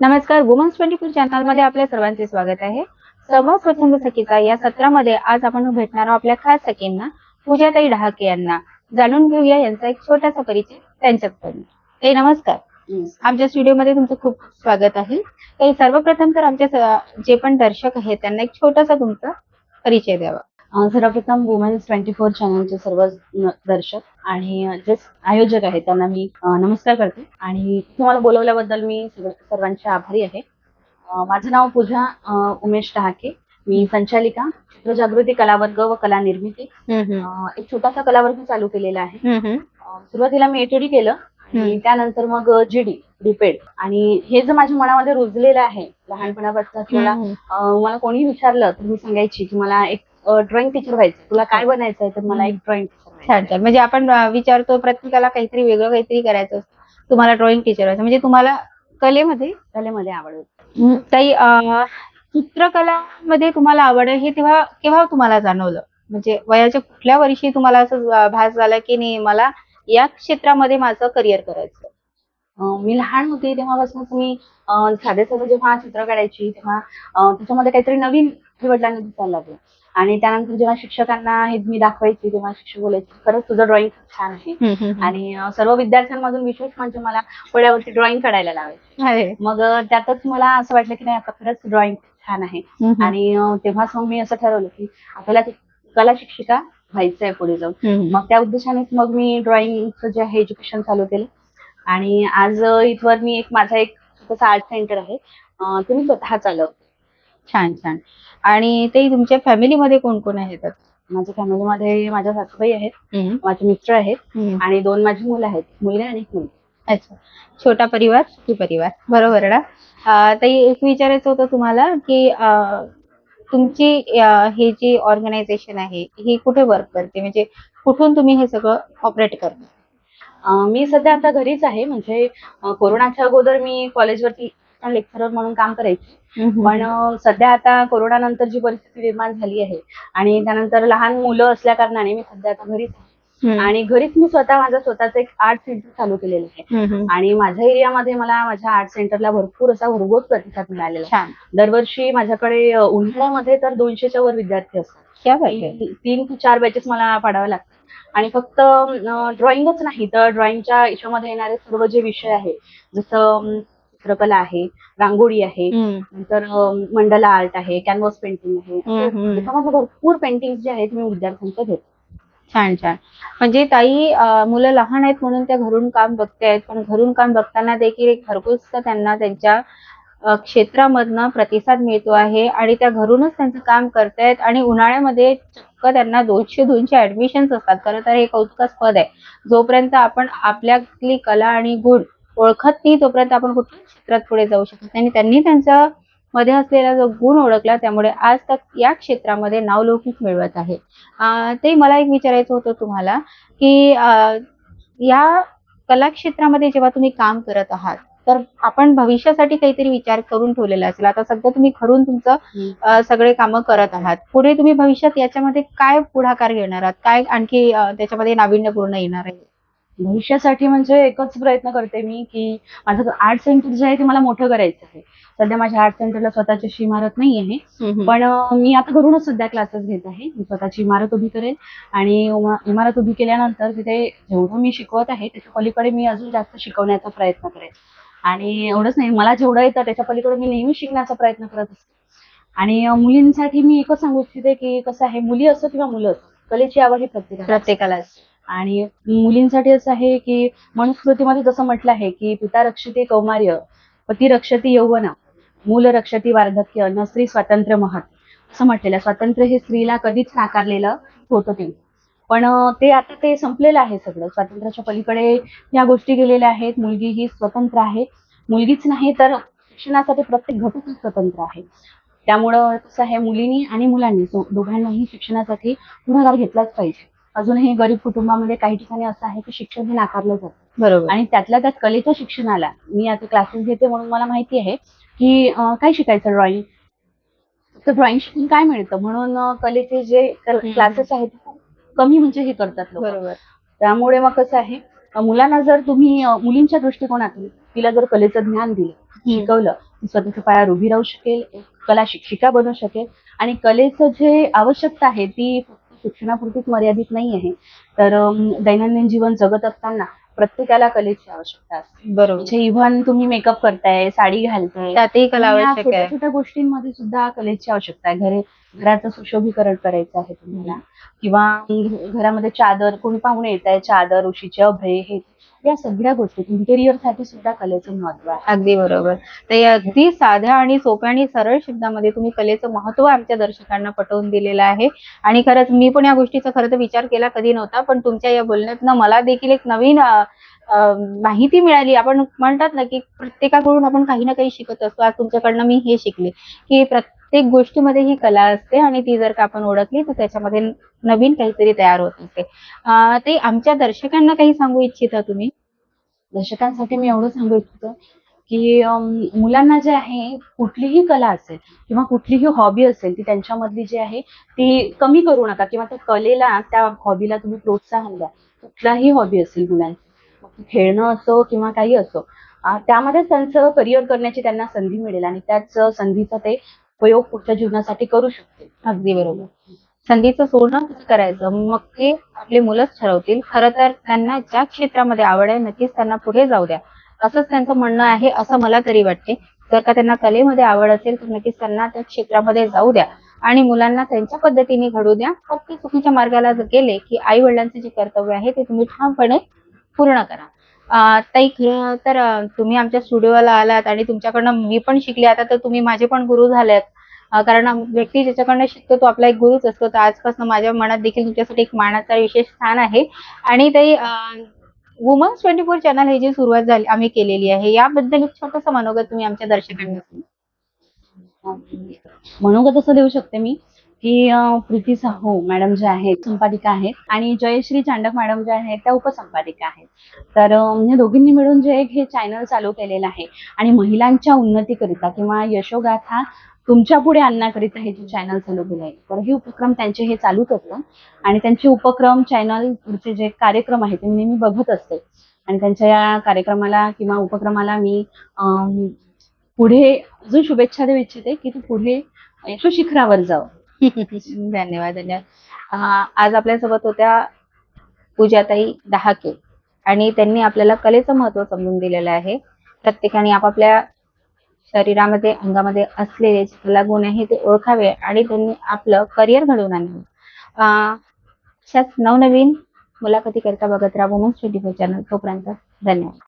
नमस्कार, वुमन्स 24 चॅनलमध्ये आपल्या सर्वांचे स्वागत आहे. समूह प्रसंग सखीचा या सत्रामध्ये आज आपण भेटणार आहोत आपल्या खास सखींना, पूजाताई डहाके यांना. जाणून घेऊया यांचा एक छोटासा परिचय त्यांच्याकडून. ताई नमस्कार. आमच्या स्टुडिओमध्ये तुमचं खूप स्वागत आहे. ताई सर्वप्रथम तर आमच्या जे पण दर्शक आहेत त्यांना एक छोटासा तुमचा परिचय द्यावा. सर्वप्रथम वुमेन्स 24 चॅनलचे सर्व दर्शक आणि जे आयोजक आहेत त्यांना मी नमस्कार करते आणि तुम्हाला बोलवल्याबद्दल मी सर्वांची आभारी आहे. माझं नाव पूजा उमेश डहाके. मी संचालिका चित्रजागृती कलावर्ग व कला निर्मिती एक छोटासा कलावर्ग चालू केलेला आहे. सुरुवातीला मी एटीडी केलं आणि त्यानंतर मग जीडी डीपेड आणि हे जर माझ्या मनामध्ये रुजलेलं आहे लहानपणापासून. मला कोणी विचारलं तर मी सांगायची की मला एक ड्रॉइंग टीचर व्हायचं. तुला काय बनायचंय? तर मला एक ड्रॉइंग टीचर. छान छान. म्हणजे आपण विचारतो प्रत्येकाला काहीतरी वेगळं काहीतरी करायचं असतं. तुम्हाला ड्रॉइंग टीचर व्हायचं म्हणजे तुम्हाला कलेमध्ये आवड होती. काही चित्रकलामध्ये तुम्हाला आवड आहे हे तेव्हा केव्हा तुम्हाला जाणवलं? म्हणजे वयाच्या कुठल्या वर्षी तुम्हाला असं भास झाला की नाही मला या क्षेत्रामध्ये माझं करिअर करायचं? मी लहान होते तेव्हापासूनच मी साधे जेव्हा चित्र काढायची तेव्हा त्याच्यामध्ये काहीतरी नवीन वडिलांनी दिसायला लागलं. आणि त्यानंतर जेव्हा शिक्षकांना हे मी दाखवायची तेव्हा शिक्षक बोलायचे खरंच तुझं ड्रॉइंग छान आहे. आणि सर्व विद्यार्थ्यांमधून विशेष म्हणजे मला पुढ्यावरती ड्रॉइंग काढायला लावायची. मग त्यातच मला असं वाटलं की नाही आता खरंच ड्रॉइंग छान आहे. आणि तेव्हाच मग मी असं ठरवलं की आपल्याला कला शिक्षिका व्हायचंय पुढे जाऊन. मग त्या उद्देशानेच मग मी ड्रॉइंगचं जे आहे एज्युकेशन चालू केलं. आणि आज इथवर मी माझा एक छोटंसं आर्ट सेंटर आहे ते मी स्वतः चालवते. छान छान. आणि ते तुमच्या फॅमिलीमध्ये कोण कोण आहेत? माझ्या फॅमिलीमध्ये माझ्या सासूबाई आहेत, माझे मिस्टर आहेत आणि 2 माझी मुलं आहेत, मुलगा आणि एक मुलगी. अच्छा. छोटा परिवार, सुखी परिवार. बरोबर ना? ताई एक विचारायचं होतं तुम्हाला की तुमची हे जी ऑर्गनायझेशन आहे ही कुठे वर्क करते? म्हणजे कुठून तुम्ही हे सगळं ऑपरेट करता? मी सध्या आता घरीच आहे. म्हणजे कोरोनाच्या अगोदर मी कॉलेजवरती लेक्चरर म्हणून काम करायची. पण सध्या आता कोरोना नंतर जी परिस्थिती निर्माण झाली आहे आणि त्यानंतर लहान मुलं असल्या कारणाने मी सध्या आता घरीच आहे. आणि घरीच मी माझं स्वतःच एक आर्ट सेंटर चालू केलेलं आहे. आणि माझ्या एरियामध्ये मला माझ्या आर्ट सेंटरला भरपूर असा भरघोस प्रतिसाद मिळालेला आहे. दरवर्षी माझ्याकडे उन्हाळ्यामध्ये तर 200च्या वर विद्यार्थी असतात. 3 ते 4 बॅचेस मला पाडावे लागतात. आणि फक्त ड्रॉइंगच नाही तर ड्रॉइंगच्या याच्यामध्ये येणारे सर्व जे विषय आहे जसं चित्रकला आहे, रांगोळी आहे, नंतर मंडला आर्ट आहे, कॅनव्हास पेंटिंग आहे. त्याच्यामध्ये भरपूर पेंटिंग जे आहेत मी विद्यार्थ्यांच्या घेते. छान छान. म्हणजे ताई मुलं लहान आहेत म्हणून त्या घरून काम बघतायत, पण घरून काम बघताना देखील एक भरघोस त्यांना त्यांच्या क्षेत्रामधनं प्रतिसाद मिळतो आहे आणि त्या घरूनच त्यांचं काम करतायत आणि उन्हाळ्यामध्ये चक्क त्यांना 200 ऍडमिशन्स असतात. खरं तर हे कौतुकास्पद आहे. जोपर्यंत आपण आपल्यातली कला आणि गुण ओळखत नाही तोपर्यंत आपण कुठल्याच क्षेत्रात पुढे जाऊ शकत नाही. आणि त्यांनी त्यांच्या मध्ये असलेला जो गुण ओळखला त्यामुळे आज तक या क्षेत्रामध्ये नावलौकिक मिळवत आहे. ते मला एक विचारायचं होतं तुम्हाला की या कला क्षेत्रामध्ये जेव्हा तुम्ही काम करत आहात तर आपण भविष्यासाठी काहीतरी विचार करून ठेवलेला असेल. आता सध्या तुम्ही घरून तुमचं सगळे कामं करत आहात. पुढे तुम्ही भविष्यात याच्यामध्ये काय पुढाकार घेणार आहात? काय आणखी त्याच्यामध्ये नाविन्यपूर्ण येणार आहे? भविष्यासाठी म्हणजे एकच प्रयत्न करते मी की माझं आर्ट सेंटर जे आहे ते मला मोठं करायचं आहे. सध्या माझ्या आर्ट सेंटरला स्वतःची अशी इमारत नाही आहे. पण मी आता घरूनच सध्या क्लासेस घेत आहे. मी स्वतःची इमारत उभी करेल आणि इमारत उभी केल्यानंतर तिथे जेवढं मी शिकवत आहे त्याच्या पलीकडे मी अजून जास्त शिकवण्याचा प्रयत्न करेन. आणि एवढंच नाही, मला जेवढं येतं त्याच्या पलीकडे मी नेहमी शिकण्याचा प्रयत्न करत असते. आणि मुलींसाठी मी एकच सांगू इच्छिते की कसं आहे, मुली असो किंवा मुलं असो, कलेची आवड ही प्रत्येकाला असते. आणि मुलींसाठी असं आहे की मनुस्मृतीमध्ये जसं म्हटलं आहे की पिता रक्षते कौमार्य, पती रक्षते यौवना, मूल रक्षते वार्धक्य, न स्त्री स्वातंत्र्य महत असं म्हटलेलं. स्वातंत्र्य हे स्त्रीला कधीच नाकारलेलं होतं ते. पण ते आता ते संपलेलं आहे सगळं. स्वातंत्र्याच्या पलीकडे या गोष्टी गेलेल्या आहेत. मुलगी ही स्वतंत्र आहे. मुलगीच नाही तर शिक्षणासाठी प्रत्येक घटक स्वतंत्र आहे. त्यामुळं कसं आहे, मुलींनी आणि मुलांनी दोघांनाही शिक्षणासाठी पुढाकार घेतलाच पाहिजे. अजूनही गरीब कुटुंबामध्ये काही ठिकाणी असं आहे की शिक्षण हे नाकारलं जातं. बरोबर. आणि त्यातल्या त्यात कलेच्या शिक्षणाला मी आता क्लासेस घेते म्हणून मला माहिती आहे की काय शिकायचं, ड्रॉइंग. तर ड्रॉइंग शिकून काय मिळतं म्हणून कलेचे जे क्लासेस आहेत कमी म्हणजे हे करतात लोक. बरोबर. त्यामुळे मग कसं आहे मुलांना जर तुम्ही मुलींच्या दृष्टिकोनातून तिला जर कलेचं ज्ञान दिलं, शिकवलं, ती स्वतःच्या पायावर उभी राहू शकेल, एक कला शिक्षिका बनू शकेल. आणि कलेचं जे आवश्यकता आहे ती फक्त शिक्षणापुरतीच मर्यादित नाही आहे. तर दैनंदिन जीवन जगत असताना प्रत्येकाला कलेची आवश्यकता असते. बरोबर. म्हणजे इव्हन तुम्ही मेकअप करताय, साडी घालताय, त्यातही कला आवश्यक छोट्या आहे. छोट्या गोष्टींमध्ये सुद्धा कलेची आवश्यकता आहे. घराचं सुशोभीकरण करायचं आहे तुम्हाला, किंवा घरामध्ये चादर, कोणी पाहुणे येत आहे, चादर, उशीचे अभ्रे, हे या सगळ्या गोष्टी इंटेरियर साठी सुद्धा कलेचं महत्व आहे. अगदी बरोबर. तर या अगदी साध्या आणि सोप्या आणि सरळ शब्दामध्ये तुम्ही कलेचं महत्व आमच्या दर्शकांना पटवून दिलेलं आहे. आणि खरंच मी पण या गोष्टीचा खरं तर विचार केला कधी नव्हता, पण तुमच्या या बोलण्यातनं मला देखील एक नवीन माहिती मिळाली. आपण म्हणतात ना की प्रत्येकाकडून आपण काही ना काही शिकत असतो. आज तुमच्याकडनं मी हे शिकले की प्रत्येक गोष्टीमध्ये ही कला असते आणि ती जर का आपण ओळखली तर त्याच्यामध्ये नवीन काहीतरी तयार होत असते. ते आमच्या दर्शकांना काही सांगू इच्छिता तुम्ही? दर्शकांसाठी मी एवढं सांगू इच्छितो की मुलांना जे आहे, कुठलीही कला असेल किंवा कुठलीही हॉबी असेल, ती त्यांच्यामधली जी आहे ती कमी करू नका, किंवा त्या कलेला, त्या हॉबीला तुम्ही प्रोत्साहन द्या. कुठलाही हॉबी असेल मुलांची, मग ती खेळणं असो किंवा काही असो, त्यामध्ये त्यांचं करिअर करण्याची त्यांना संधी मिळेल आणि त्याच संधीचा ते उपयोग पुढच्या जीवनासाठी करू शकतील. अगदी बरोबर. संधीचं सोनं कसं करायचं मग ते आपली मुलंच ठरवतील. खरं तर त्यांना ज्या क्षेत्रामध्ये आवड आहे नक्कीच त्यांना पुढे जाऊ द्या, असंच त्यांचं म्हणणं आहे असं मला तरी वाटते. जर का त्यांना कलेमध्ये आवड असेल तर नक्कीच त्यांना त्या क्षेत्रामध्ये जाऊ द्या आणि मुलांना त्यांच्या पद्धतीने घडू द्या. फक्त चुकीच्या मार्गाला जर गेले की आई वडिलांचे जे कर्तव्य आहे ते तुम्ही ठामपणे पूर्ण करा. ताई, खरं तर तुम्ही आमच्या स्टुडिओला आलात आणि तुमच्याकडनं मी पण शिकले. आता तर तुम्ही माझे पण गुरु झालेत. कारण व्यक्ती ज्याच्याकडनं शिकतो तो आपला एक गुरुच असतो. तर आजपासून माझ्या मनात देखील तुमच्यासाठी एक मानाचा विशेष स्थान आहे. आणि ते वुमन्स 24 चॅनल ही जी सुरुवात झाली आम्ही केलेली आहे, याबद्दल एक छोटंसं मनोगत तुम्ही आमच्या दर्शकांना सांगा. मनोगत असं देऊ शकते मी की प्रीती साहू मॅडम ज्या आहेत संपादिका आहेत, आणि जयश्री चांडक मॅडम ज्या आहेत त्या उपसंपादिका आहेत. तर या दोघींनी मिळून जे एक हे चॅनल चालू केलेलं आहे आणि महिलांच्या उन्नतीकरिता किंवा यशोगाथा तुमच्या पुढे आणण्याकरिता हे जे चॅनल चालू केलं आहे, तर हे उपक्रम त्यांचे हे चालूच असतं. आणि त्यांचे उपक्रम, चॅनल पुढचे जे कार्यक्रम आहेत ते मी नेहमी बघत असते. आणि त्यांच्या या कार्यक्रमाला किंवा उपक्रमाला मी पुढे अजून शुभेच्छा देऊ इच्छिते की तू पुढे यश शिखरावर जावं. धन्यवाद, धन्यवाद. आज आपल्यासोबत होत्या पूजाताई डहाके आणि त्यांनी आपल्याला कलेचं महत्व समजून दिलेलं आहे. प्रत्येकाने आपापल्या शरीरामध्ये, अंगामध्ये असलेले जे कलागुण आहे ते ओळखावे आणि त्यांनी आपलं करिअर घडवून आणावे. अशाच नवनवीन मुलाखती करता बघत राहा वुमन्स 24 चॅनल. तोपर्यंत धन्यवाद.